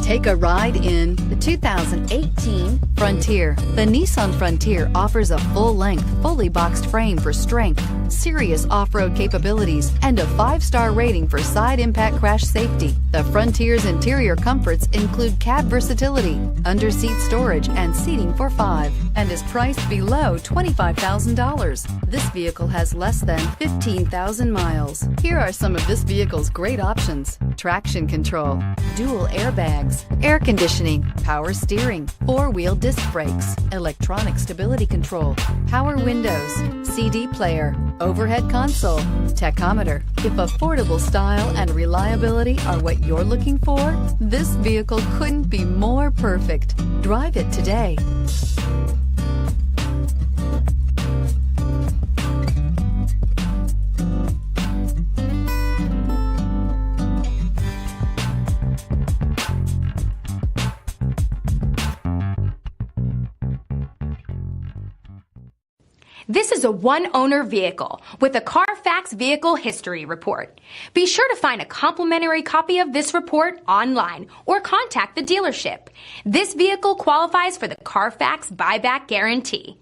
Take a ride in the 2018 Frontier. The Nissan Frontier offers a full-length, fully boxed frame for strength, serious off-road capabilities, and a 5-star rating for side impact crash safety. The Frontier's interior comforts include cab versatility, under-seat storage, and seating for 5, and is priced below $25,000. This vehicle has less than 15,000 miles. Here are some of this vehicle's great options: traction control, dual airbags, air conditioning, power steering, 4-wheel disc brakes, electronic stability control, power windows, CD player, overhead console, tachometer. If affordable style and reliability are what you're looking for, this vehicle couldn't be more perfect. Drive it today. This is a one-owner vehicle with a Carfax Vehicle History Report. Be sure to find a complimentary copy of this report online or contact the dealership. This vehicle qualifies for the Carfax Buyback Guarantee.